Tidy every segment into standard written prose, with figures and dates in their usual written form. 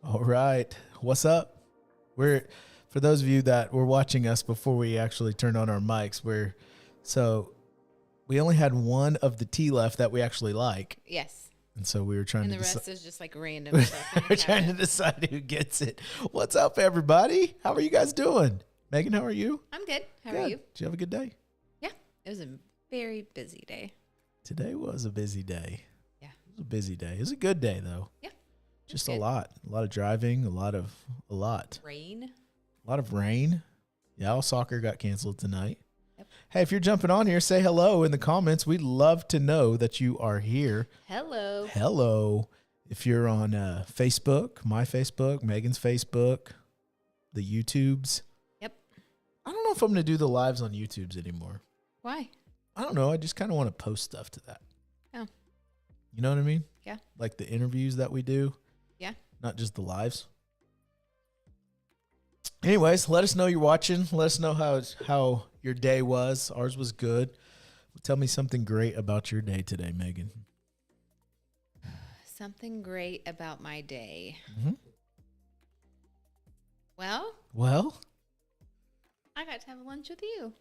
All right. What's up? We're for those of you that were watching us before we actually turned on our mics, we only had one of the tea left that we actually like. Yes. And so we were trying And to the rest is just like random stuff. we're trying to decide who gets it. What's up, everybody? How are you guys doing? Megan, how are you? I'm good. How Good. are you? Did you have a good day? Yeah. It was a very busy day. Today was a busy day. Yeah. It was a busy day. It was a good day though. Yeah. Just good. a lot of driving, a lot. Rain. A lot of rain. Yeah, all soccer got canceled tonight. Yep. Hey, if you're jumping on here, say hello in the comments. We'd love to know that you are here. Hello. Hello. If you're on Facebook, my Facebook, Megan's Facebook, the YouTubes. Yep. I don't know if I'm going to do the lives on YouTubes anymore. Why? I don't know. I just kind of want to post stuff to that. Oh. You know what I mean? Yeah. Like the interviews that we do. Yeah. Not just the lives. Anyways, let us know you're watching. Let us know how your day was. Ours was good. Tell me something great about your day today, Megan. Something great about my day. Mm-hmm. Well, I got to have lunch with you.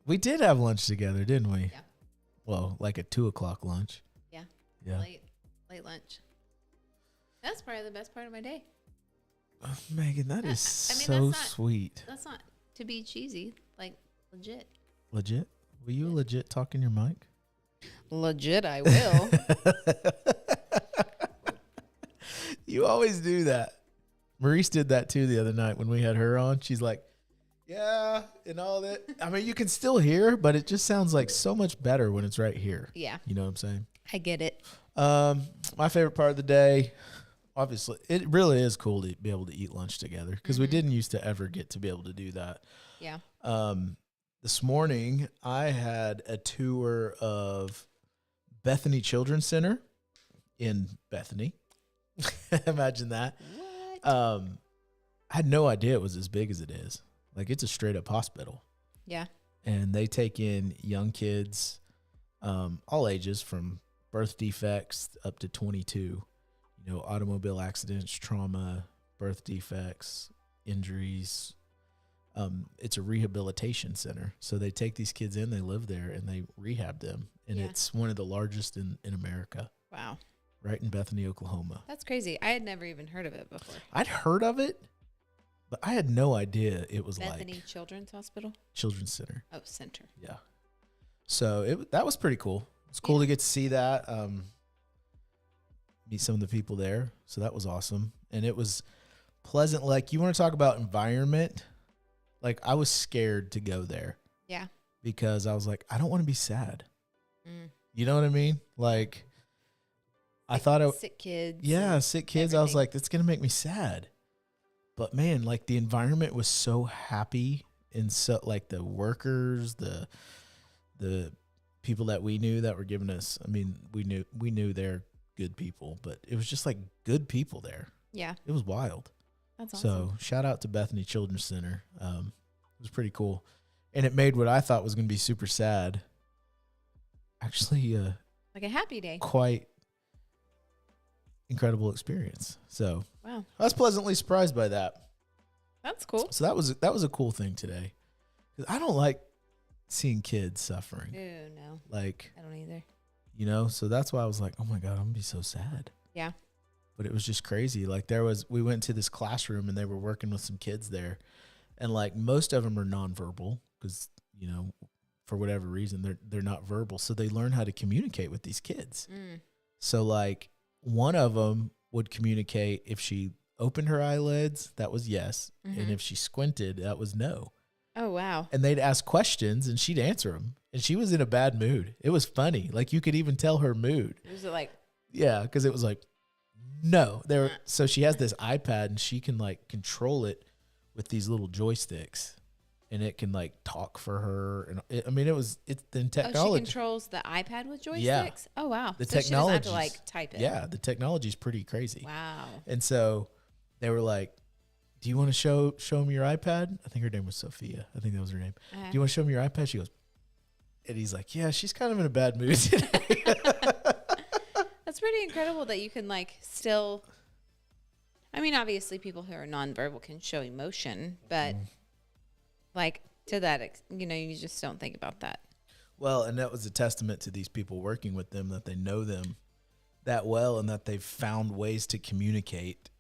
We did have lunch together, didn't we? Yeah. Well, like a 2:00 lunch. Yeah. Yeah. Late lunch. That's probably the best part of my day. Oh, Megan, that is I mean, so sweet. That's not to be cheesy, like legit. Legit? Will you legit talk in your mic? Legit, I will. You always do that. Maurice did that too the other night when we had her on. She's like, yeah, and all that. I mean, you can still hear, but it just sounds like so much better when it's right here. Yeah. You know what I'm saying? I get it. My favorite part of the day, obviously, it really is cool to be able to eat lunch together because we didn't used to ever get to be able to do that. Yeah. This morning, I had a tour of Bethany Children's Center in Bethany. Imagine that. What? I had no idea it was as big as it is. Like, it's a straight up hospital. Yeah. And they take in young kids, all ages from birth defects up to 22, you know, automobile accidents, trauma, birth defects, injuries. It's a rehabilitation center. So they take these kids in, they live there, and they rehab them. And it's one of the largest in America. Wow. Right in Bethany, Oklahoma. That's crazy. I had never even heard of it before. I'd heard of it, but I had no idea it was Bethany like Children's Hospital? Children's Center. Oh, Center. Yeah. So that was pretty cool. It's cool to get to see that, meet some of the people there. So that was awesome. And it was pleasant. Like, you want to talk about environment? Like, I was scared to go there. Yeah. Because I was like, I don't want to be sad. Mm. You know what I mean? Like I thought sick kids. Yeah, sick kids. I was everything. like, that's going to make me sad. But man, like the environment was so happy, and so like the workers, the people that we knew that were giving us, I mean, we knew they're good people, but it was just like good people there. Yeah. It was wild. That's awesome. So shout out to Bethany Children's Center. It was pretty cool. And it made what I thought was going to be super sad actually like a happy day. quite incredible experience. So Wow. I was pleasantly surprised by that. That's cool. So that was a cool thing today. 'Cause I don't like seeing kids suffering. Ew, no. Like, I don't either. you know, so that's why I was like, oh my God, I'm gonna be so sad. Yeah. But it was just crazy. Like we went to this classroom and they were working with some kids there, and like most of them are nonverbal because, you know, for whatever reason, they're not verbal. So they learn how to communicate with these kids. Mm. So like one of them would communicate if she opened her eyelids, that was yes. And if she squinted, that was no. Oh, wow. And they'd ask questions and she'd answer them. And she was in a bad mood. It was funny. Like you could even tell her mood. Was it like, Yeah, because it was like, no. So she has this iPad and she can like control it with these little joysticks. And it can like talk for her. And it's the oh, technology. she controls the iPad with joysticks? Yeah. Oh, wow. The so she doesn't have to technology's- like type it. Yeah, the technology's pretty crazy. Wow. And so they were like, do you want to show them your iPad? I think her name was Sophia. I think that was her name. Do you want to show them your iPad? She goes, and he's like, yeah, she's kind of in a bad mood today. That's pretty incredible that you can like still I mean, obviously, people who are nonverbal can show emotion, but like to that, you just don't think about that. Well, and that was a testament to these people working with them, that they know them that well and that they've found ways to communicate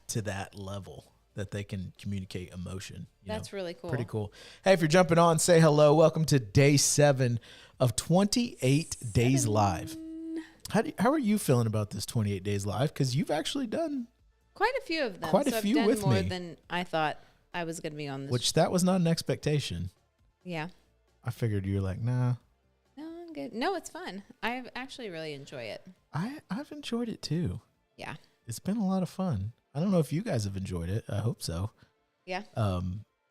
to that level, that they can communicate emotion. That's really cool. Pretty cool. Hey, if you're jumping on, say hello. Welcome to day 7 of 28 Days Live. How are you feeling about this 28 Days Live? Because you've actually done quite a few of them. Quite a few I've with done more me. than I thought I was going to be on this. Which that was not an expectation. Yeah. I figured you were like, nah. No, I'm good. No, it's fun. I actually really enjoy it. I've enjoyed it too. Yeah. It's been a lot of fun. I don't know if you guys have enjoyed it. I hope so. Yeah.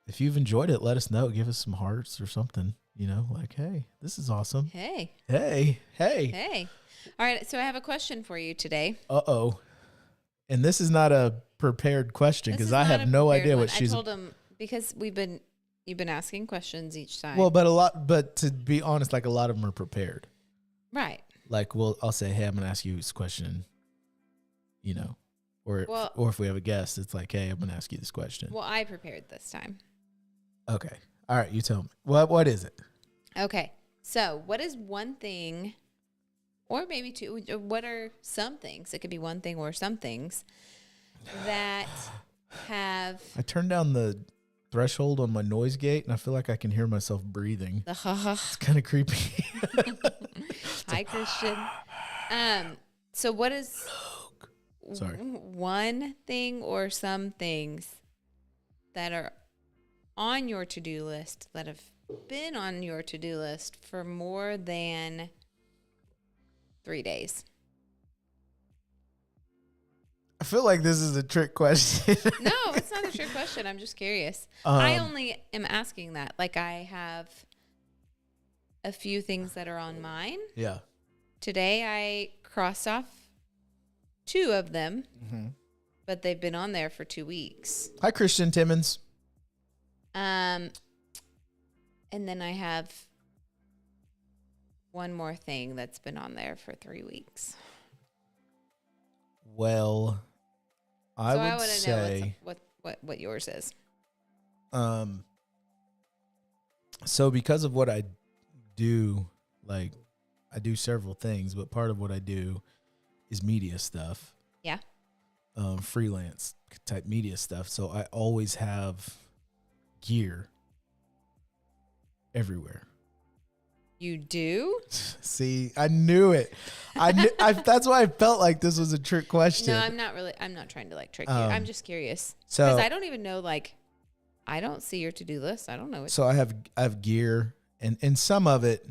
If you've enjoyed it, let us know. Give us some hearts or something. Like, hey, this is awesome. Hey. All right. So I have a question for you today. Uh-oh. And this is not a prepared question because I have no idea what she's. I told him because you've been asking questions each time. Well, but to be honest, like a lot of them are prepared. Right. Like, I'll say, hey, I'm going to ask you this question, or if we have a guest, it's like, hey, I'm going to ask you this question. Well, I prepared this time. Okay. All right. You tell me. What is it? Okay. So what is one thing, or maybe two, what are some things? It could be one thing or some things that have. I turned down the threshold on my noise gate and I feel like I can hear myself breathing. It's kind of creepy. Hi, Christian. So what is one thing or some things that are on your to-do list that have been on your to-do list for more than 3 days? I feel like this is a trick question. No, it's not a trick question. I'm just curious. I only am asking that. Like, I have a few things that are on mine. Yeah. Today I crossed off 2 of them, but they've been on there for 2 weeks. Hi, Christian Timmons. And then I have one more thing that's been on there for 3 weeks. Well, I would say know what yours is. So because of what I do, like I do several things, but part of what I do is media stuff. Yeah. Freelance type media stuff. So I always have gear everywhere. You do? See, I knew it. That's why I felt like this was a trick question. No, I'm not trying to trick you. I'm just curious. So because I don't even know, I don't see your to-do list. I don't know. So I have gear and some of it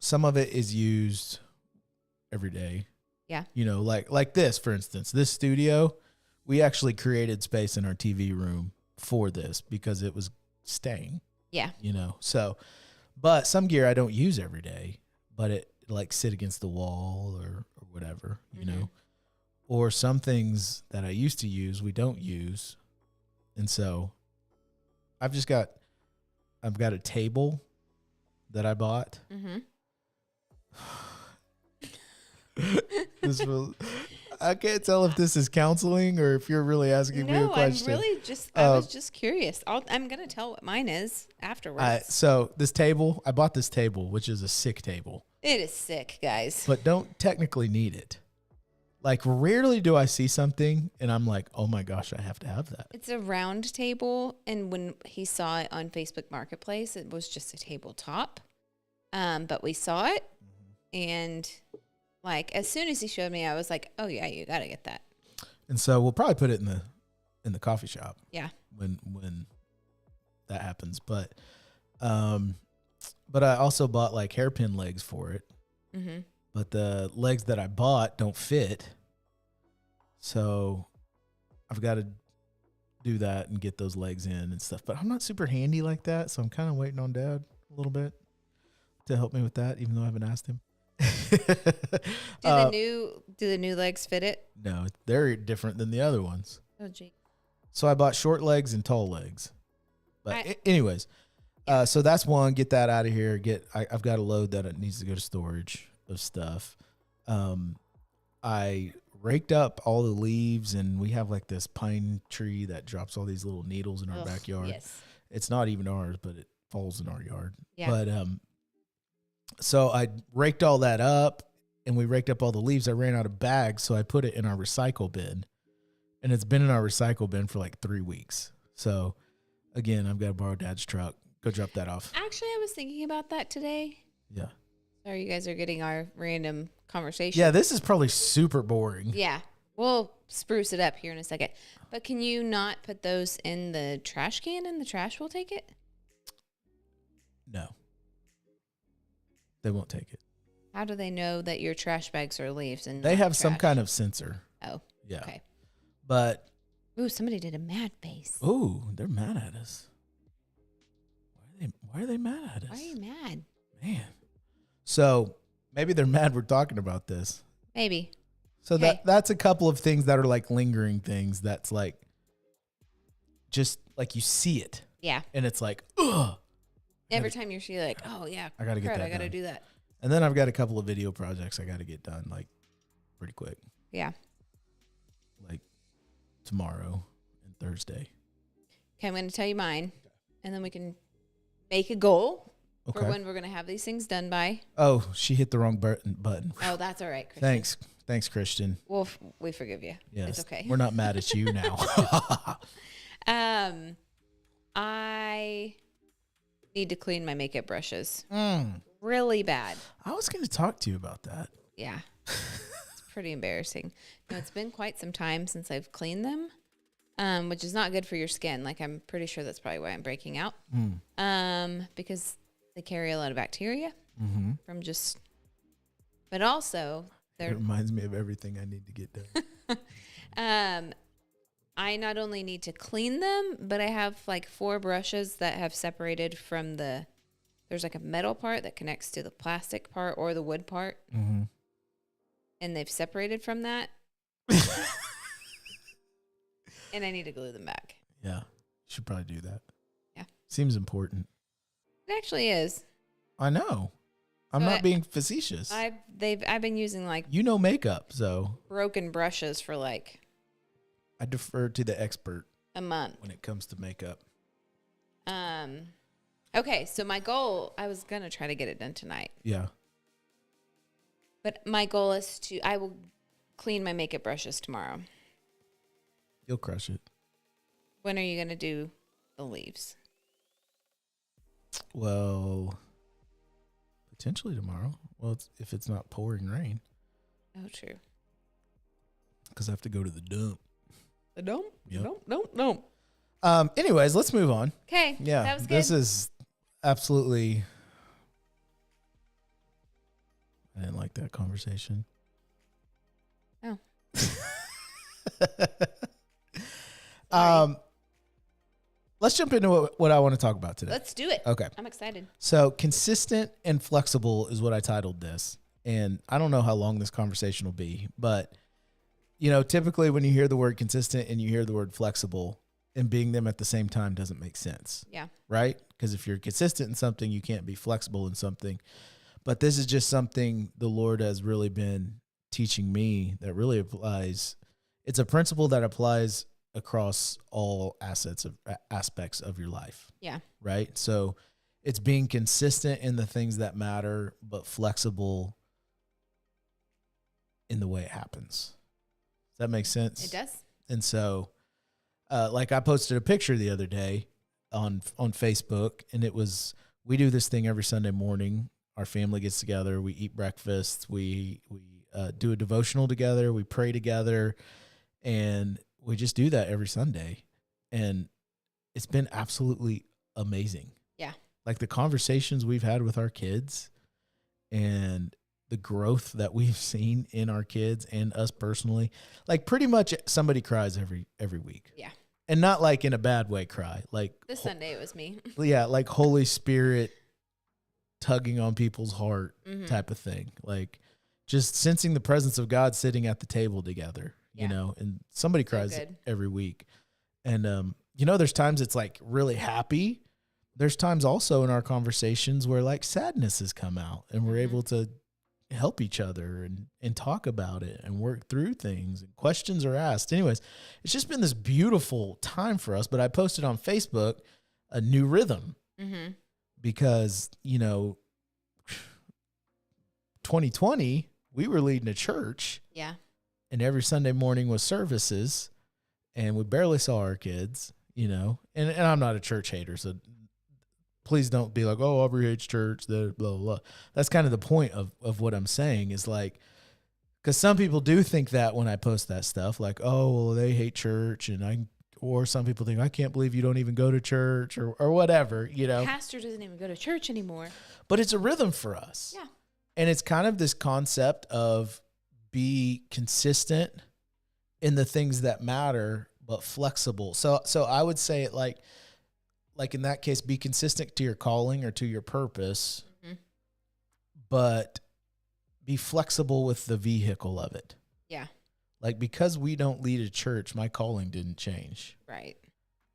is used every day. Yeah. Like this, for instance, this studio, we actually created space in our TV room for this because it was staying. Yeah. So, but some gear I don't use every day, but it sit against the wall or whatever, or some things that I used to use, we don't use. And so I've got a table that I bought. I can't tell if this is counseling or if you're really asking me a question. No, I'm really I was just curious. I'm going to tell what mine is afterwards. So this table, I bought this table, which is a sick table. It is sick, guys. But don't technically need it. Like, rarely do I see something and I'm like, oh my gosh, I have to have that. It's a round table. And when he saw it on Facebook Marketplace, it was just a tabletop. But we saw it. And as soon as he showed me, I was like, oh yeah, you got to get that. And so we'll probably put it in the coffee shop. Yeah. When that happens. But I also bought hairpin legs for it. Mm-hmm. But the legs that I bought don't fit. So I've got to do that and get those legs in and stuff. But I'm not super handy like that. So I'm kind of waiting on Dad a little bit to help me with that, even though I haven't asked him. Do the new legs fit it? No, they're different than the other ones. Oh, gee. So I bought short legs and tall legs. But anyways, so that's one. Get that out of here. I've got a load that it needs to go to storage of stuff. I raked up all the leaves, and we have like this pine tree that drops all these little needles in our Ugh, backyard. Yes. It's not even ours, but it falls in our yard. Yeah. But so I raked all that up, and we raked up all the leaves. I ran out of bags, so I put it in our recycle bin, and it's been in our recycle bin for like 3 weeks. So again, I've got to borrow Dad's truck. Go drop that off. Actually, I was thinking about that today. Yeah. Sorry, you guys are getting our random conversation. Yeah, this is probably super boring. Yeah. We'll spruce it up here in a second. But can you not put those in the trash can and the trash will take it? No. They won't take it. How do they know that your trash bags are leaves and They not have some trash? kind of sensor. Oh, Yeah. okay. But, Ooh, somebody did a mad face. ooh, they're mad at us. Why are they mad at us? Why are you mad? Man. So maybe they're mad we're talking about this. Maybe. So Okay. that's a couple of things that are like lingering things that's like just like you see it Yeah. and it's like, ugh. Every time you're like, oh yeah, I gotta get crud, that I gotta done. do that. And then I've got a couple of video projects I gotta get done like pretty quick. Yeah. Like tomorrow and Thursday. Okay, I'm going to tell you mine, and then we can make a goal Okay. for when we're going to have these things done by. Oh, she hit the wrong button. Oh, that's all right, Christian. Thanks, Christian. Well, we forgive you. Yes. It's okay. We're not mad at you now. I need to clean my makeup brushes Mm. really bad. I was going to talk to you about that. Yeah. It's pretty embarrassing. No, it's been quite some time since I've cleaned them, which is not good for your skin. Like, I'm pretty sure that's probably why I'm breaking out. Because they carry a lot of bacteria from just, but also It they're, reminds me of everything I need to get done. I not only need to clean them, but I have like 4 brushes that have separated from there's like a metal part that connects to the plastic part or the wood part. Mm-hmm. And they've separated from that. And I need to glue them back. Yeah, you should probably do that. Yeah. Seems important. It actually is. I know. I'm So not being facetious. I've been using like You know makeup, so broken brushes for like I defer to the expert a month. when it comes to makeup. Okay, so my goal, I was gonna try to get it done tonight, Yeah. but my goal is I will clean my makeup brushes tomorrow. You'll crush it. When are you gonna do the leaves? Well, potentially tomorrow. Well, if it's not pouring rain, Oh, true. because I have to go to the dump. The dome? Yep. Don't. Anyways, let's move on. Okay. Yeah, That was good. this is absolutely. I didn't like that conversation. Oh. Let's jump into what I want to talk about today. Let's do it. Okay. I'm excited. So, consistent and flexible is what I titled this. And I don't know how long this conversation will be, but typically when you hear the word consistent and you hear the word flexible, and being them at the same time doesn't make sense. Yeah. Right? Because if you're consistent in something, you can't be flexible in something. But this is just something the Lord has really been teaching me that really applies. It's a principle that applies across all aspects of your life. Yeah. Right? So it's being consistent in the things that matter, but flexible in the way it happens. Does that make sense? It does. And so, like I posted a picture the other day on Facebook, and it was, we do this thing every Sunday morning. Our family gets together, we eat breakfast, we do a devotional together, we pray together, and we just do that every Sunday. And it's been absolutely amazing. Yeah. Like the conversations we've had with our kids and the growth that we've seen in our kids and us personally, like pretty much somebody cries every week. Yeah. And not like in a bad way cry. Like This Sunday it was me. yeah, like Holy Spirit tugging on people's heart Mhm. type of thing. Like just sensing the presence of God sitting at the table together, Yeah. and somebody cries good. every week. And there's times it's like really happy. There's times also in our conversations where like sadness has come out and we're Mhm. able to help each other and talk about it and work through things, and questions are asked. Anyways, it's just been this beautiful time for us. But I posted on Facebook a new rhythm because, 2020, we were leading a church. Yeah. And every Sunday morning was services, and we barely saw our kids, and I'm not a church hater, so please don't be like, oh, Aubrey hates church, blah, blah, blah. That's kind of the point of what I'm saying is like, because some people do think that when I post that stuff, like, oh, well, they hate church, or some people think, I can't believe you don't even go to church or whatever, Pastor doesn't even go to church anymore. But it's a rhythm for us. Yeah. And it's kind of this concept of be consistent in the things that matter, but flexible. So I would say it like in that case, be consistent to your calling or to your purpose, but be flexible with the vehicle of it. Yeah. Like, because we don't lead a church, my calling didn't change. Right.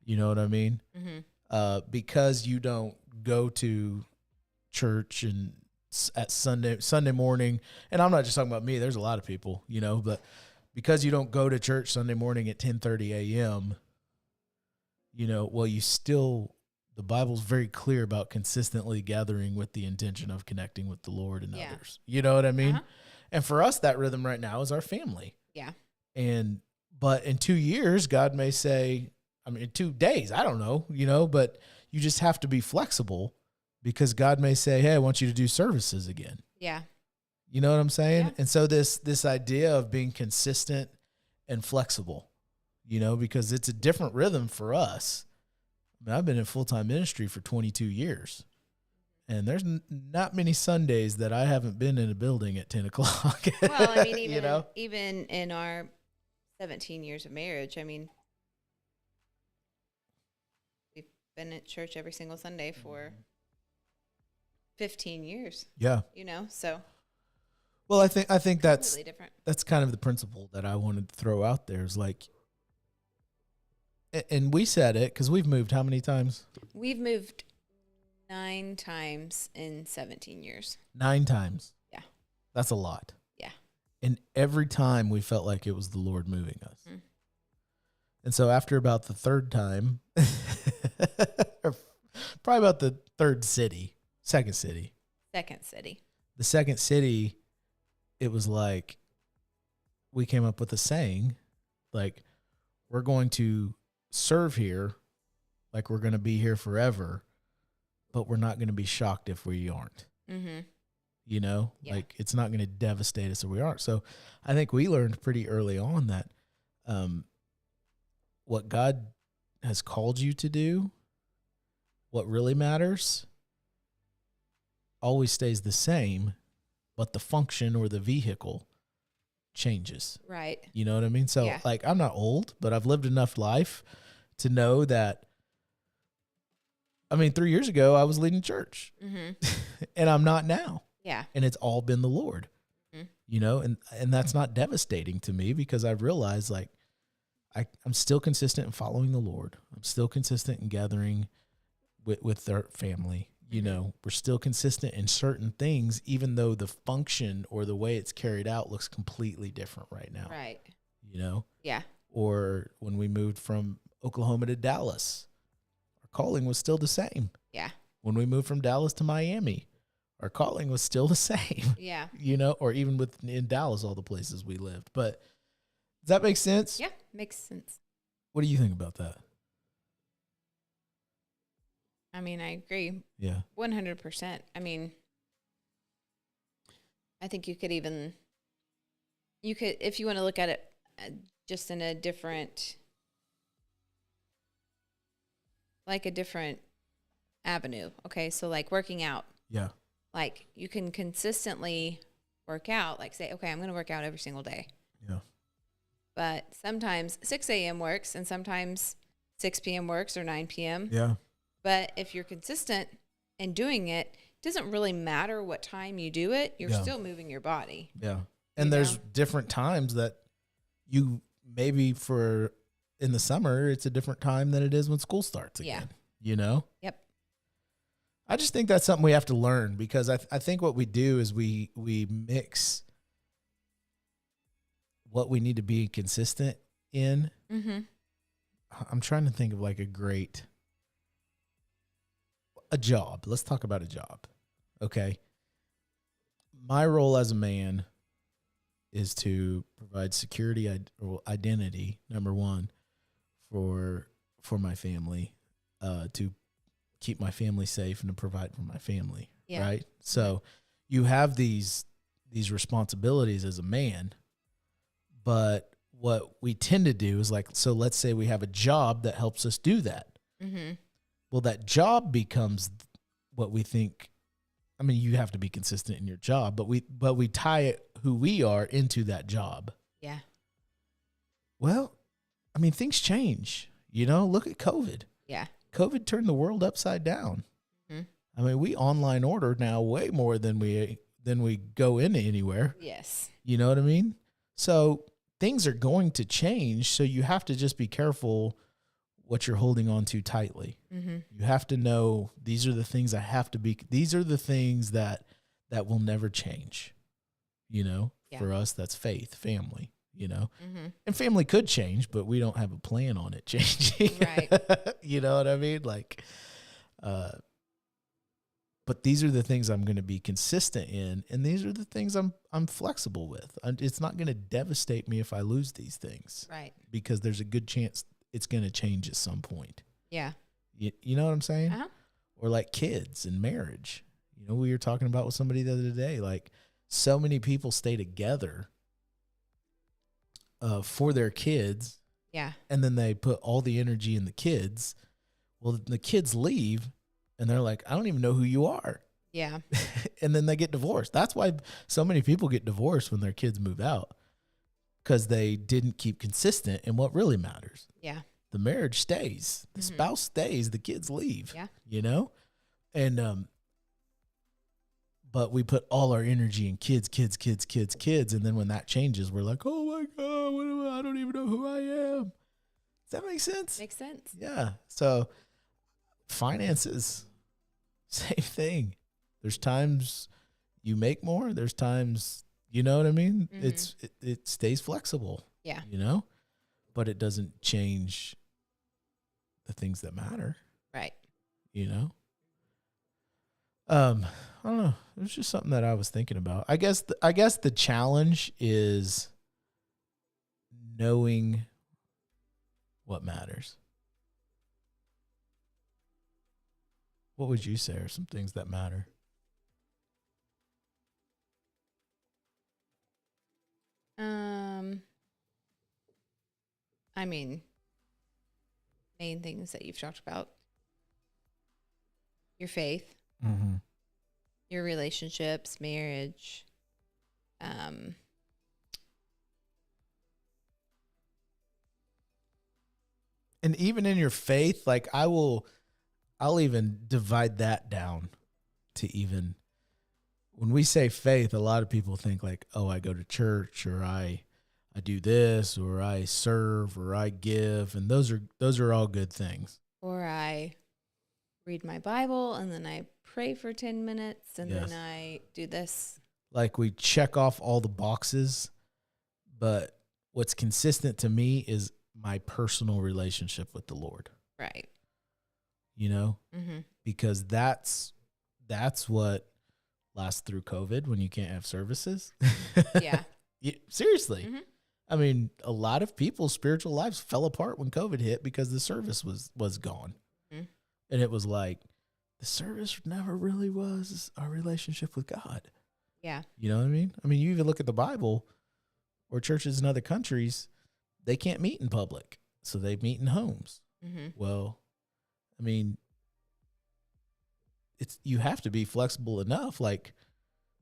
You know what I mean? Because you don't go to church and at Sunday morning, and I'm not just talking about me, there's a lot of people, but because you don't go to church Sunday morning at 10:30 a.m., well, the Bible's very clear about consistently gathering with the intention of connecting with the Lord and others. You know what I mean? And for us, that rhythm right now is our family. Yeah. But in 2 years, God may say, in 2 days, I don't know, but you just have to be flexible, because God may say, hey, I want you to do services again. Yeah. You know what I'm saying? Yeah. And so this idea of being consistent and flexible, because it's a different rhythm for us. I've been in full-time ministry for 22 years, and there's not many Sundays that I haven't been in a building at 10 o'clock. Well, even in our 17 years of marriage, we've been at church every single Sunday for 15 years. Yeah. So. Well, I think that's really different. That's kind of the principle that I wanted to throw out there is like, and we said it because we've moved how many times? We've moved 9 times in 17 years. 9 times. Yeah. That's a lot. Yeah. And every time we felt like it was the Lord moving us. And so after about the third time, or probably about the second city. The second city, it was like we came up with a saying, like, we're going to serve here, like we're going to be here forever, but we're not going to be shocked if we aren't. Like it's not going to devastate us if we aren't. So I think we learned pretty early on that what God has called you to do, what really matters, always stays the same, but the function or the vehicle changes. Right. You know what I mean? So like, I'm not old, but I've lived enough life to know that, 3 years ago I was leading church and I'm not now. Yeah. And it's all been the Lord, and that's not devastating to me, because I've realized like I'm still consistent in following the Lord. I'm still consistent in gathering with their family. We're still consistent in certain things, even though the function or the way it's carried out looks completely different right now. Right. Yeah. Or when we moved from Oklahoma to Dallas, our calling was still the same. Yeah. When we moved from Dallas to Miami, our calling was still the same. Yeah. Or even in Dallas, all the places we lived. But does that make sense? Yeah, makes sense. What do you think about that? I agree. Yeah. 100%. I think you could, if you want to look at it just in a different avenue. Okay. So like working out. Yeah. Like you can consistently work out, like say, okay, I'm going to work out every single day. Yeah. But sometimes 6 a.m. works and sometimes 6 p.m. works or 9 p.m. Yeah. But if you're consistent in doing it, it doesn't really matter what time you do it. You're still moving your body. Yeah. And there's different times that you maybe in the summer, it's a different time than it is when school starts again. Yeah. Yep. I just think that's something we have to learn, because I think what we do is we mix what we need to be consistent in. Mm-hmm. I'm trying to think of like a job. Let's talk about a job. Okay. My role as a man is to provide security or identity, number one, for my family, to keep my family safe and to provide for my family. Yeah. Right. So you have these responsibilities as a man, but what we tend to do is, like, so let's say we have a job that helps us do that. Mm-hmm. Well, that job becomes what we think. I mean, you have to be consistent in your job, but we tie who we are into that job. Yeah. Well, I mean, things change. Look at COVID. Yeah. COVID turned the world upside down. Mm-hmm. I mean, we online order now way more than we go into anywhere. Yes. You know what I mean? So things are going to change. So you have to just be careful what you're holding on to tightly. Mm-hmm. You have to know, these are the things these are the things that will never change. Yeah. For us, that's faith, family, Mm-hmm. and family could change, but we don't have a plan on it changing. Right. You know what I mean? Like, but these are the things I'm going to be consistent in, and these are the things I'm flexible with. It's not going to devastate me if I lose these things. Right. Because there's a good chance it's going to change at some point. Yeah. You know what I'm saying? Uh-huh. Or like kids and marriage. We were talking about with somebody the other day, like, so many people stay together for their kids. Yeah. And then they put all the energy in the kids. Well, the kids leave and they're like, I don't even know who you are. Yeah. And then they get divorced. That's why so many people get divorced when their kids move out, because they didn't keep consistent in what really matters. Yeah. The marriage stays, the Mm-hmm. spouse stays, the kids leave. Yeah. And but we put all our energy in kids, and then when that changes, we're like, oh my God, I don't even know who I am. Does that make sense? Makes sense. Yeah. So finances, same thing. There's times you make more. There's times, you know what I mean? Mm-hmm. It stays flexible. Yeah. But it doesn't change the things that matter. Right. I don't know. It was just something that I was thinking about. I guess the challenge is knowing what matters. What would you say are some things that matter? I mean, main things that you've talked about: your faith, Mm-hmm. your relationships, marriage, And even in your faith, like, I'll even divide that down to, even when we say faith, a lot of people think like, oh, I go to church, or I do this, or I serve, or I give, and those are all good things. or I read my Bible and then I pray for 10 minutes and Yes. then I do this. Like, we check off all the boxes, but what's consistent to me is my personal relationship with the Lord. Right. Mm-hmm. Because that's what lasts through COVID when you can't have services. Yeah. Seriously. Mm-hmm. I mean, a lot of people's spiritual lives fell apart when COVID hit because the service was gone. Mm-hmm. And it was like, the service never really was our relationship with God. Yeah. You know what I mean? I mean, you even look at the Bible, or churches in other countries, they can't meet in public, so they meet in homes. Mm-hmm. Well, I mean, you have to be flexible enough. Like,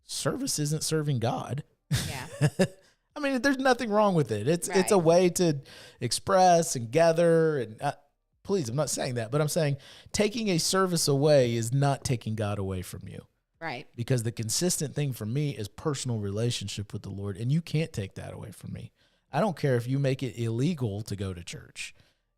service isn't serving God. Yeah. I mean, there's nothing wrong with it. It's Right. a way to express and gather. And please, I'm not saying that, but I'm saying taking a service away is not taking God away from you. Right. Because the consistent thing for me is personal relationship with the Lord, and you can't take that away from me. I don't care if you make it illegal to go to church.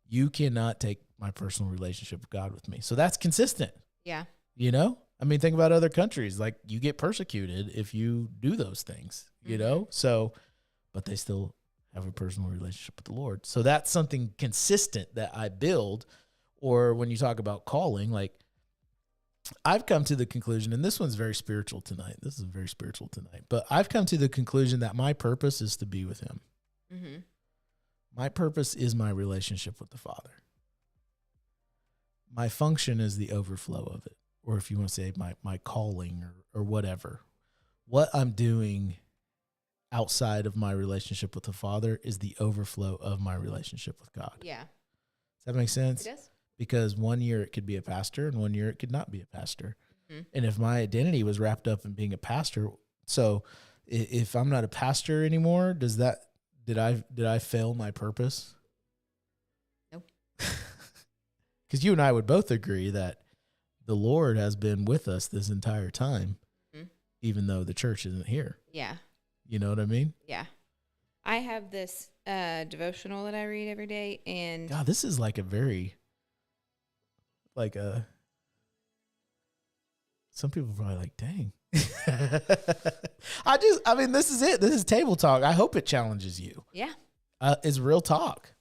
You cannot take my personal relationship with God with me. So that's consistent. Yeah. You know? I mean, think about other countries. Like, you get persecuted if you do those things, you know? So, but they still have a personal relationship with the Lord. So that's something consistent that I build. Or when you talk about calling, like, I've come to the conclusion, and this one's very spiritual tonight. This is very spiritual tonight. But I've come to the conclusion that my purpose is to be with him. Mm-hmm. My purpose is my relationship with the Father. My function is the overflow of it. Or if you want to say my calling or whatever. What I'm doing outside of my relationship with the Father is the overflow of my relationship with God. Yeah. Does that make sense? It does. Because one year it could be a pastor and one year it could not be a pastor. Mm-hmm. And if my identity was wrapped up in being a pastor, so if I'm not a pastor anymore, did I fail my purpose? Nope. Because you and I would both agree that the Lord has been with us this entire time, even though the church isn't here. Yeah. You know what I mean? Yeah. I have this devotional that I read every day, and God, this is like a very, like a, some people are probably like, dang. I mean, this is it. This is table talk. I hope it challenges you. Yeah. It's real talk.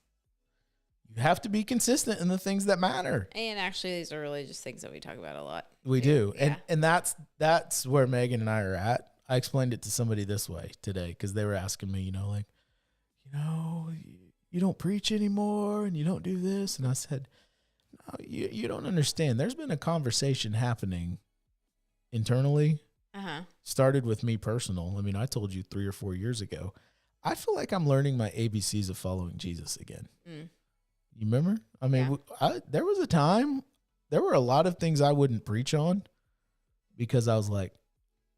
You have to be consistent in the things that matter. And actually, these are really just things that we talk about a lot. We do. Yeah. And that's where Megan and I are at. I explained it to somebody this way today because they were asking me, like, you don't preach anymore and you don't do this. And I said, no, you don't understand. There's been a conversation happening internally. Started with me personal. I mean, I told you 3 or 4 years ago. I feel like I'm learning my ABCs of following Jesus again. You remember? I mean, there was a time, there were a lot of things I wouldn't preach on because I was like,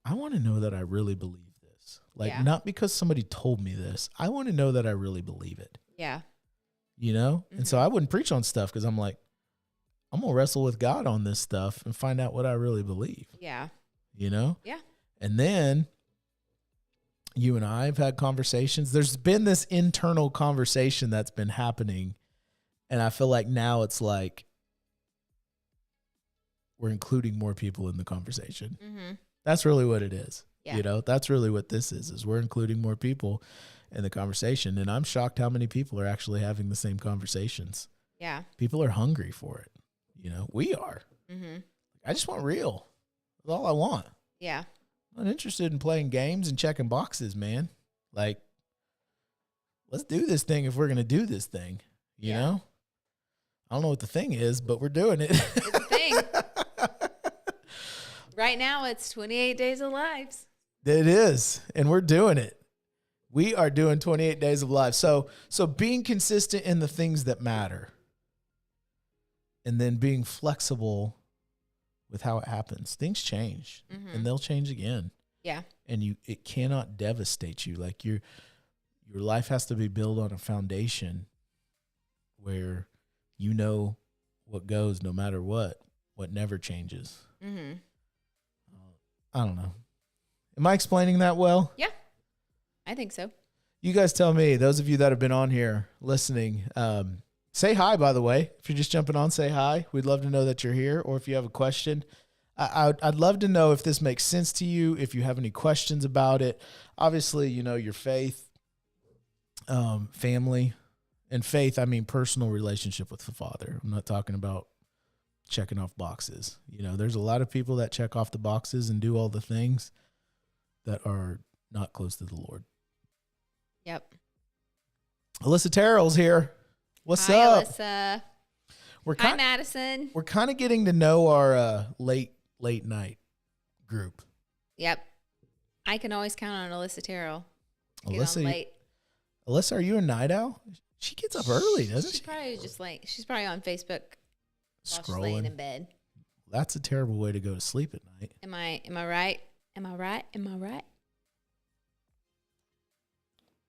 I want to know that I really believe this. Like, not because somebody told me this. I want to know that I really believe it. Yeah. You know? And so I wouldn't preach on stuff because I'm like, I'm going to wrestle with God on this stuff and find out what I really believe. Yeah. You know? Yeah. And then you and I have had conversations. There's been this internal conversation that's been happening. And I feel like now it's like we're including more people in the conversation. That's really what it is. Yeah. You know, that's really what this is we're including more people in the conversation. And I'm shocked how many people are actually having the same conversations. Yeah. People are hungry for it. You know, we are. I just want real. That's all I want. Yeah. I'm not interested in playing games and checking boxes, man. Like, let's do this thing if we're going to do this thing, you know? I don't know what the thing is, but we're doing it. It's a thing. Right now, it's 28 Days of Lives. It is, and we're doing it. We are doing 28 Days of Life. So being consistent in the things that matter and then being flexible with how it happens. Things change, and they'll change again. Yeah. And it cannot devastate you. Like, your life has to be built on a foundation where you know what goes no matter what never changes. I don't know. Am I explaining that well? Yeah, I think so. You guys tell me, those of you that have been on here listening, say hi, by the way. If you're just jumping on, say hi. We'd love to know that you're here, or if you have a question. I'd love to know if this makes sense to you, if you have any questions about it. Obviously, your faith, family, and faith, I mean personal relationship with the Father. I'm not talking about checking off boxes. There's a lot of people that check off the boxes and do all the things that are not close to the Lord. Yep. Alyssa Terrell's here. What's Hi, up? Alyssa. Hi, Madison. We're kind of getting to know our late night group. Yep. I can always count on Alyssa Terrell. Alyssa, are you a night owl? She gets up early, doesn't she? She's probably just she's probably on Facebook while she's scrolling laying in bed. That's a terrible way to go to sleep at night. Am I right? Am I right?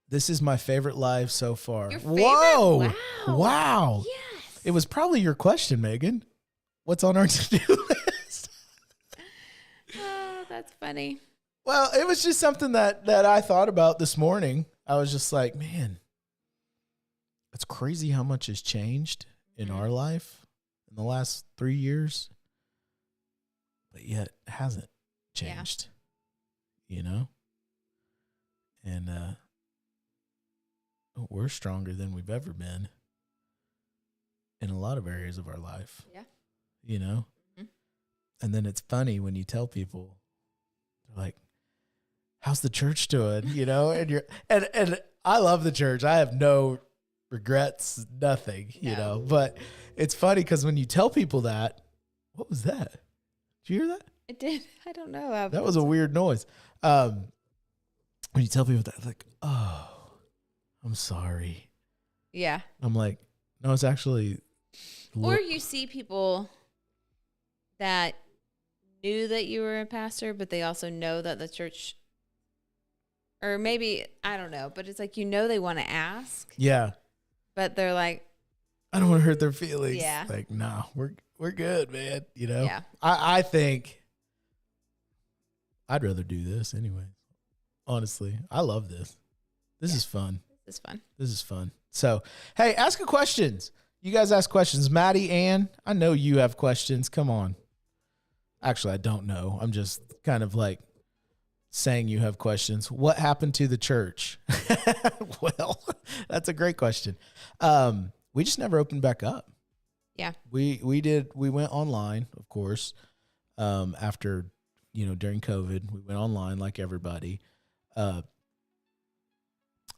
This is my favorite live so far. Your favorite? Whoa. Wow. Yes. It was probably your question, Megan. What's on our to-do list? Oh, that's funny. Well, it was just something that I thought about this morning. I was just like, man, it's crazy how much has changed in our life in the last 3 years. but yet it hasn't Yeah. changed, you know? And we're stronger than we've ever been in a lot of areas of our life. Yeah. You know? Mhm. And then it's funny when you tell people, they're like, how's the church doing? You know, and and I love the church. I have no regrets, nothing, you No. know. But it's funny because when you tell people that, what was that? Did you hear that? It did. I don't know. That was a weird noise. When you tell people that, like, oh, I'm sorry. Yeah. I'm like, no, it's actually. Or you see people that knew that you were a pastor, but they also know that the church, or maybe, I don't know, but it's like, you know, they want to ask, Yeah. but they're like, I don't want to hurt their feelings. Yeah. Like, no, we're good, man. You know? yeah. I think I'd rather do this anyway. Honestly, I love this. This is fun. This is fun. This is fun. So, hey, ask a questions. You guys ask questions. Maddie, Ann, I know you have questions. Come on. Actually, I don't know. I'm just kind of like saying you have questions. What happened to the church? Well, that's a great question. We just never opened back up. Yeah. We went online, of course. After, during COVID, we went online like everybody.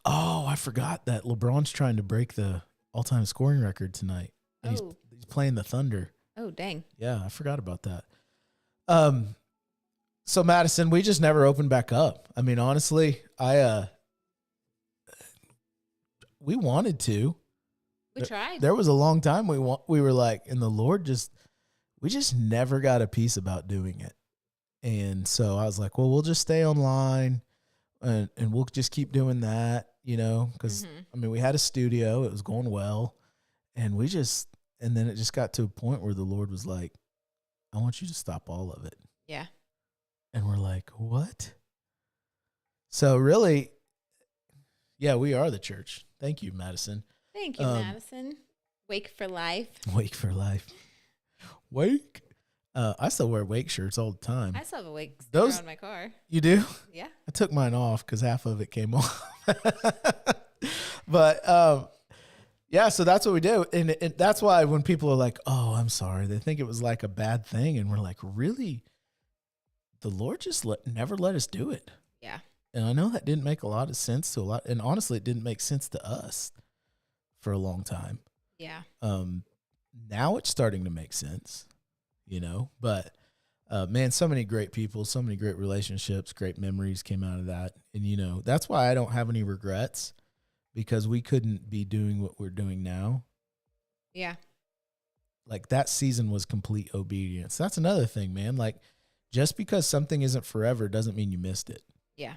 Oh, I forgot that LeBron's trying to break the all-time scoring record tonight. And Oh. he's playing the Thunder. Oh, dang. Yeah, I forgot about that. So Madison, we just never opened back up. I mean, honestly, we wanted to. We tried. There was a long time we were like, and the Lord we just never got a peace about doing it. And so I was like, well, we'll just stay online and we'll just keep doing that, because I mean, we had a studio, it was going well, and then it just got to a point where the Lord was like, I want you to stop all of it. Yeah. And we're like, what? So really, yeah, we are the church. Thank you, Madison. Thank you, Madison. Wake for life. Wake for life. Wake. I still wear Wake shirts all the time. I still have a Wake sticker Those- on my car. You do? Yeah. I took mine off because half of it came off. But yeah, so that's what we do. And that's why when people are like, oh, I'm sorry, they think it was like a bad thing. And we're like, really? The Lord just never let us do it. Yeah. And I know that didn't make a lot of sense to a lot. And honestly, it didn't make sense to us for a long time. Yeah. Now it's starting to make sense, but man, so many great people, so many great relationships, great memories came out of that. And, that's why I don't have any regrets, because we couldn't be doing what we're doing now. Yeah. Like, that season was complete obedience. That's another thing, man. Like, just because something isn't forever doesn't mean you missed it. Yeah.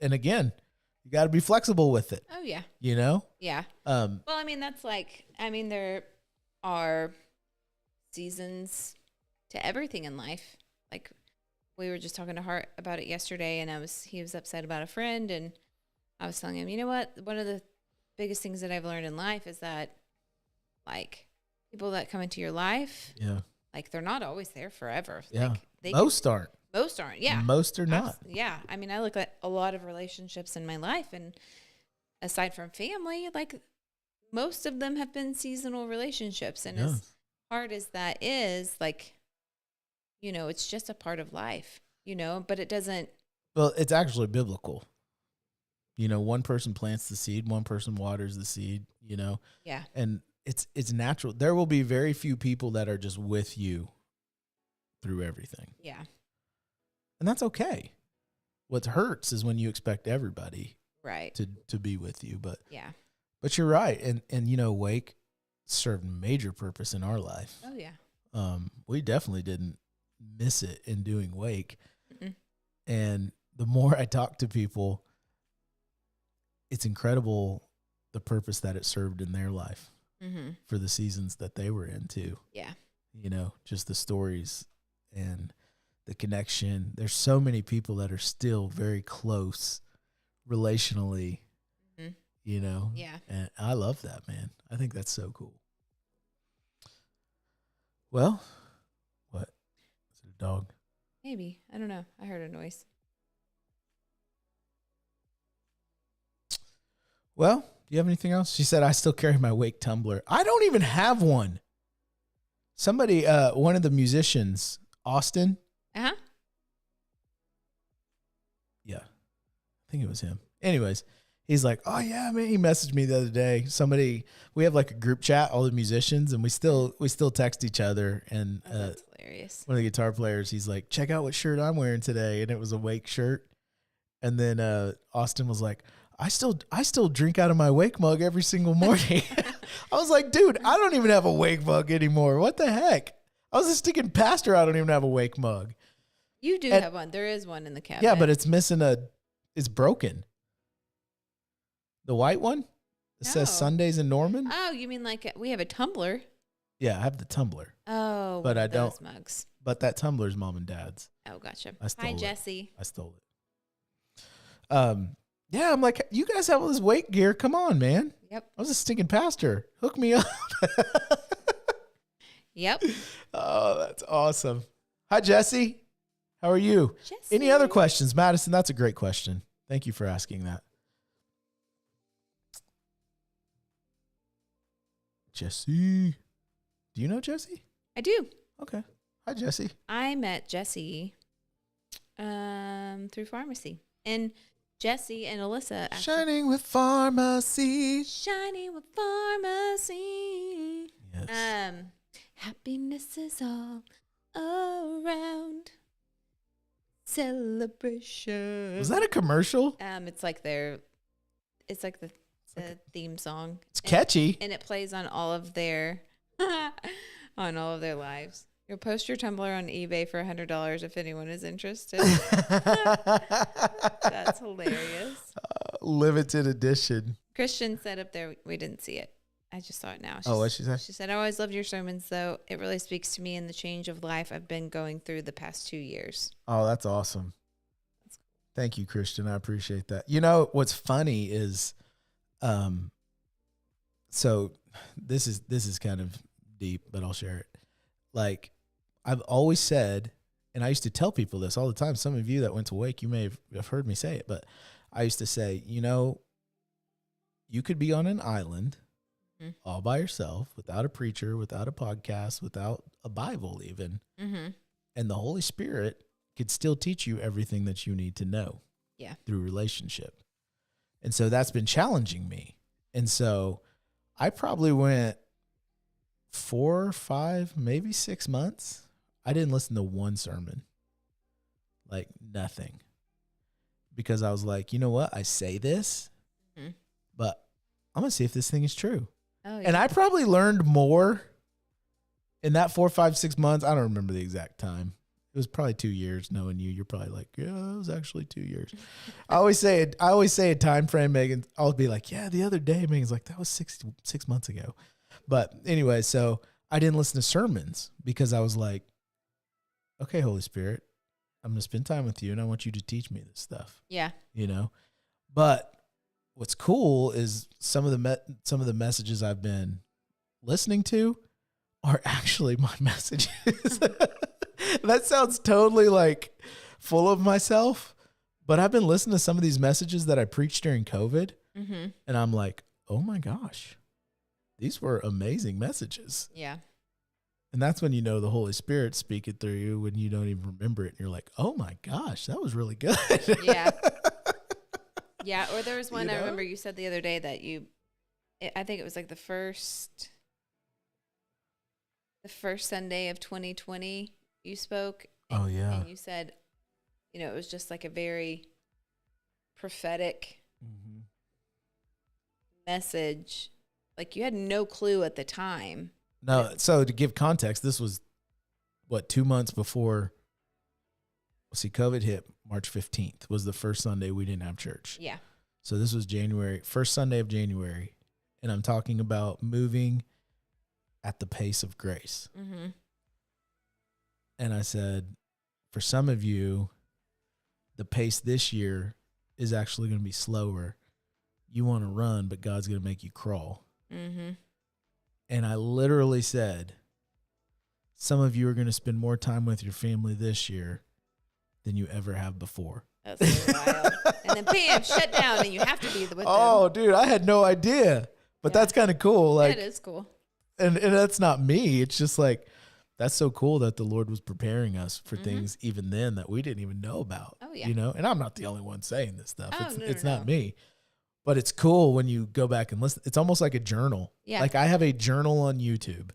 And again, you got to be flexible with it, Oh, yeah. Yeah. Well, I mean, there are seasons to everything in life. Like, we were just talking to Hart about it yesterday, and he was upset about a friend, and I was telling him, you know what? One of the biggest things that I've learned in life is that, like, people that come into your life, Yeah. like, they're not always there forever. Yeah. Like, Most aren't. most aren't. Yeah. Most are not. Yeah. I mean, I look at a lot of relationships in my life, and aside from family, like, most of them have been seasonal relationships. And as hard as that is, like, it's just a part of life, but it doesn't. Well, it's actually biblical. One person plants the seed, one person waters the seed, Yeah. and it's natural. There will be very few people that are just with you through everything. Yeah. And that's okay. What hurts is when you expect everybody Right. to be with you. But Yeah. you're right. And Wake served major purpose in our life. Oh, yeah. We definitely didn't miss it in doing Wake. Mm-mm. And the more I talk to people, it's incredible the purpose that it served in their life for the seasons that they were in too. Yeah. Just the stories and the connection. There's so many people that are still very close relationally, Yeah. and I love that, man. I think that's so cool. Well, what? a dog? Maybe. I don't know. I heard a noise. Well, do you have anything else? She said, I still carry my wake tumbler. I don't even have one. Somebody, one of the musicians, Austin. Uh-huh. Yeah. I think it was him. Anyways, he's like, oh yeah, man. He messaged me the other day. We have like a group chat, all the musicians, and we still text each other. And That's hilarious. one of the guitar players, he's like, check out what shirt I'm wearing today. And it was a Wake shirt. And then Austin was like, I still drink out of my Wake mug every single morning. I was like, dude, I don't even have a Wake mug anymore. What the heck? I was a stinking pastor. I don't even have a Wake mug. You do have one. There is one in the cabinet. Yeah, but it's missing it's broken. The white one? It says Sundays in Norman? Oh, you mean like we have a tumbler? Yeah, I have the tumbler. Oh, but I don't. those mugs. But that tumbler's mom and dad's. Oh, gotcha. Hi, Jesse. I stole it. Yeah, I'm like, you guys have all this Wake gear. Come on, man. Yep. I was a stinking pastor. Hook me up. Yep. Oh, that's awesome. Hi, Jesse. How are you? Jesse. Any other questions? Madison, that's a great question. Thank you for asking that. Jesse. Do you know Jesse? I do. Okay. Hi, Jesse. I met Jesse through pharmacy. And Jesse and Alyssa actually. Shining with pharmacy. Shining with pharmacy. Yes. Happiness is all around. Celebration. Was that a commercial? It's like the theme song. It's catchy. And it plays on all of their lives. You'll post your tumbler on eBay for $100 if anyone is interested. That's hilarious. Limited edition. Christian said up there, we didn't see it. I just saw it now. What'd she say? She said, I always loved your sermons, though. It really speaks to me in the change of life I've been going through the past 2 years. Oh, that's awesome. Thank you, Christian. I appreciate that. You know, what's funny is, so this is kind of deep, but I'll share it. Like, I've always said, and I used to tell people this all the time. Some of you that went to Wake, you may have heard me say it, but I used to say, you know, you could be on an island all by yourself, without a preacher, without a podcast, without a Bible even. Mm-hmm. And the Holy Spirit could still teach you everything that you need to know through relationship. And so that's been challenging me. And so I probably went 4 or 5, maybe 6 months. I didn't listen to one sermon, like nothing, because I was like, you know what? I say this, but I'm going to see if this thing is true. Oh, yeah. And I probably learned more in that 4, 5, 6 months. I don't remember the exact time. It was probably 2 years. Knowing you, you're probably like, yeah, it was actually 2 years. I always say a time frame, Megan. I'll be like, yeah, the other day, Megan's like, that was 6 months ago. But anyway, so I didn't listen to sermons because I was like, okay, Holy Spirit, I'm going to spend time with you and I want you to teach me this stuff. Yeah. You know, but what's cool is some of the messages I've been listening to are actually my messages. That sounds totally like full of myself, but I've been listening to some of these messages that I preached during COVID, and I'm like, oh my gosh, these were amazing messages. Yeah. And that's when you know the Holy Spirit speaking through you when you don't even remember it. And you're like, oh my gosh, that was really good. Yeah. Yeah. Or there was one I remember you said the other day that I think it was like the first Sunday of 2020 you spoke. Oh yeah. And you said, you know, it was just like a very prophetic message. Like you had no clue at the time. No, so to give context, this was, 2 months before, COVID hit. March 15th was the first Sunday we didn't have church. Yeah. So this was first Sunday of January, and I'm talking about moving at the pace of grace. Mm-hmm. And I said, for some of you, the pace this year is actually going to be slower. You want to run, but God's going to make you crawl. Mm-hmm. And I literally said, some of you are going to spend more time with your family this year than you ever have before. That's so wild. And then bam, shut down, and you have to be with them. Oh, dude, I had no idea. But Yeah. that's kind of cool. Like, That is cool. and that's not me. It's just like, that's so cool that the Lord was preparing us for things even then that we didn't even know about. Oh, yeah. You know, and I'm not the only one saying this stuff. Oh, It's no, not no. me. But it's cool when you go back and listen. It's almost like a journal. Yeah. Like I have a journal on YouTube.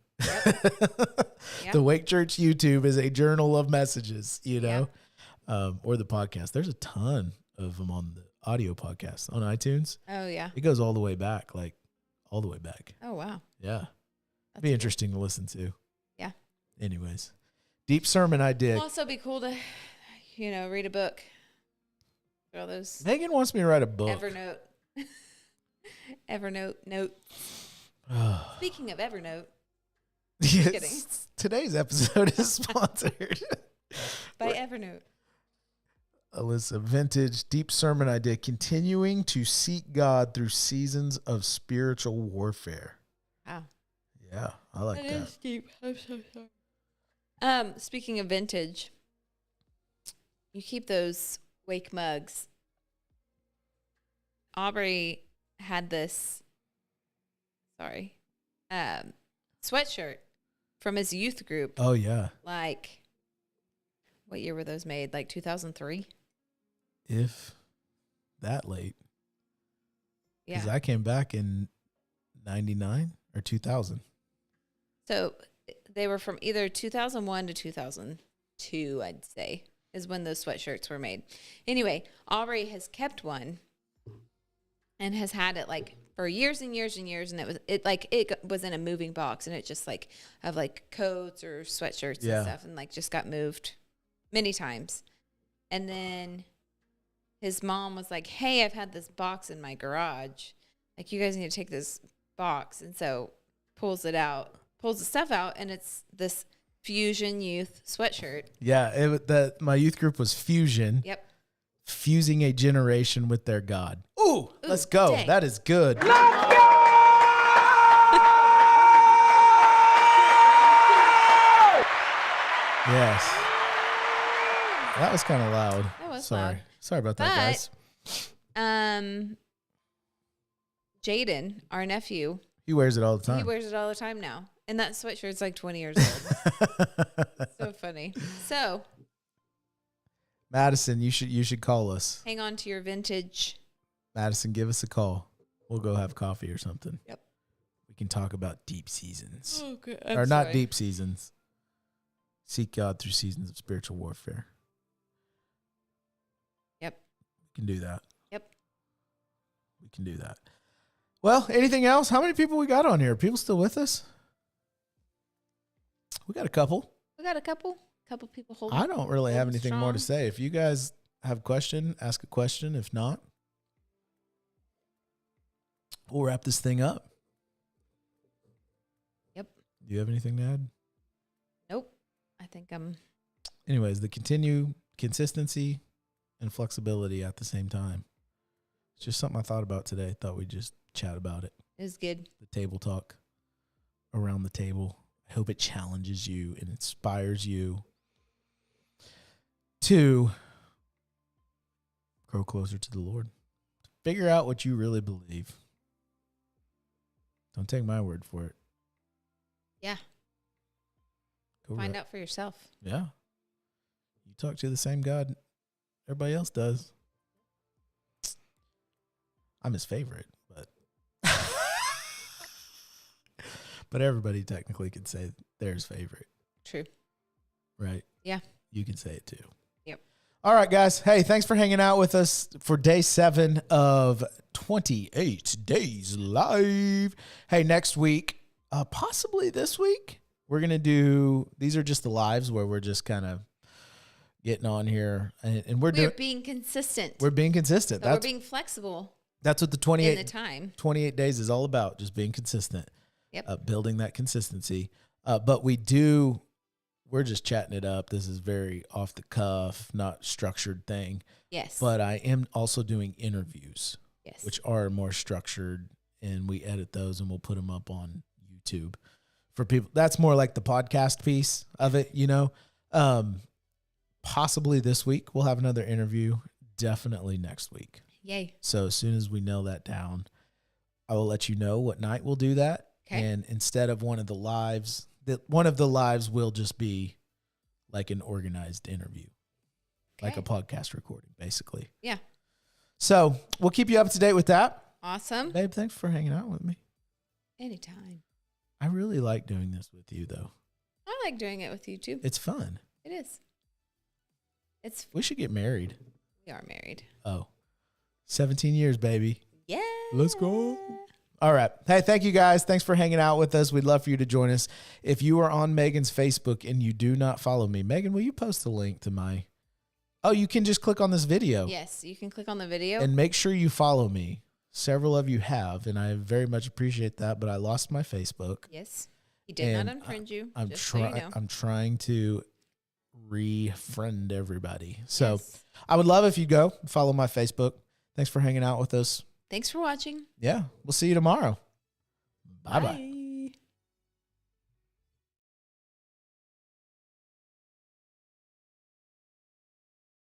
Yep. The Wake Church YouTube is a journal of messages, you know, or the podcast. There's a ton of them on the audio podcast on iTunes. Oh, yeah. It goes all the way back, like all the way back. Oh, wow. Yeah. That's Be cool. interesting to listen to. Yeah. Anyways, deep sermon I did. It'll also be cool to, read a book. All those Megan wants me to write a book. Evernote. Evernote note. Speaking of Evernote, kidding. Yes, today's episode is sponsored. by Evernote. Alyssa, vintage deep sermon idea, continuing to seek God through seasons of spiritual warfare. Wow. Yeah, I like that. is deep. I'm so sorry. Speaking of vintage, you keep those Wake mugs. Aubrey had this, sweatshirt from his youth group. Oh, yeah. Like, what year were those made? Like 2003? If that late. Because Yeah. I came back in 99 or 2000. So they were from either 2001 to 2002, I'd say, is when those sweatshirts were made. Anyway, Aubrey has kept one and has had it like for years and years and years, and it was in a moving box, and it just like of like coats or sweatshirts Yeah. and stuff, and like just got moved many times. And then his mom was like, "Hey, I've had this box in my garage. Like, you guys need to take this box." And so pulls the stuff out, and it's this Fusion Youth sweatshirt. Yeah, my youth group was Fusion. Yep. Fusing a generation with their God. Ooh, let's go. dang. That is good. Yes. That was kind of loud. That was Sorry. loud. Sorry about that, guys. Jaden, our nephew, He wears it all the he time. wears it all the time now. And that sweatshirt's like 20 years old. So funny. So Madison, you should call us. hang on to your vintage. Madison, give us a call. We'll go have coffee or something. Yep. We can talk about deep seasons. Okay. Or not deep seasons. Seek God through seasons of spiritual warfare. Yep. We can do that. Yep. We can do that. Well, anything else? How many people we got on here? Are people still with us? We got a couple. We got a couple people holding. I don't really have holding anything more to strong. say. If you guys have a question, ask a question. If not, we'll wrap this thing up. Yep. Do you have anything to add? Nope. I think I'm. Anyways, the consistency and flexibility at the same time. It's just something I thought about today. Thought we'd just chat about it. Is good. The table talk around the table. I hope it challenges you and inspires you to grow closer to the Lord. Figure out what you really believe. Don't take my word for it. Yeah. Go Find right- out for yourself. Yeah. You talk to the same God everybody else does. I'm his favorite, but but everybody technically could say they're his favorite, True. right? Yeah. You can say it too. Yep. All right, guys. Hey, thanks for hanging out with us for day 7 of 28 days live. Hey, next week, possibly this week, we're going to do, these are just the lives where we're just kind of getting on here and we're being consistent. we're being consistent. So we're being flexible That's what the in the 28, time. 28 days is all about, just being consistent. Yep. Building that consistency. But we're just chatting it up. This is very off the cuff, not structured thing. Yes. But I am also doing interviews, yes. which are more structured, and we edit those and we'll put them up on YouTube for people. That's more like the podcast piece of it, you know. Possibly this week we'll have another interview. Definitely next week. Yay. So as soon as we nail that down, I will let you know what night we'll do that. Okay. And instead of one of the lives will just be like an organized interview, like a podcast recording, basically. Yeah. So we'll keep you up to date with that. Awesome. Babe, thanks for hanging out with me. Anytime. I really like doing this with you, though. I like doing it with you too. It's fun. It is. We should get married. We are married. Oh, 17 years, baby. Yeah. Let's go. All right. Hey, thank you guys. Thanks for hanging out with us. We'd love for you to join us. If you are on Megan's Facebook and you do not follow me, Megan, will you post the link to my... Oh, you can just click on this video. Yes, you can click on the video. And make sure you follow me. Several of you have, and I very much appreciate that, but I lost my Facebook. Yes. He did not unfriend you. I'm trying to refriend everybody. So Yes. I would love if you go follow my Facebook. Thanks for hanging out with us. Thanks for watching. Yeah. We'll see you tomorrow. Bye-bye. Bye.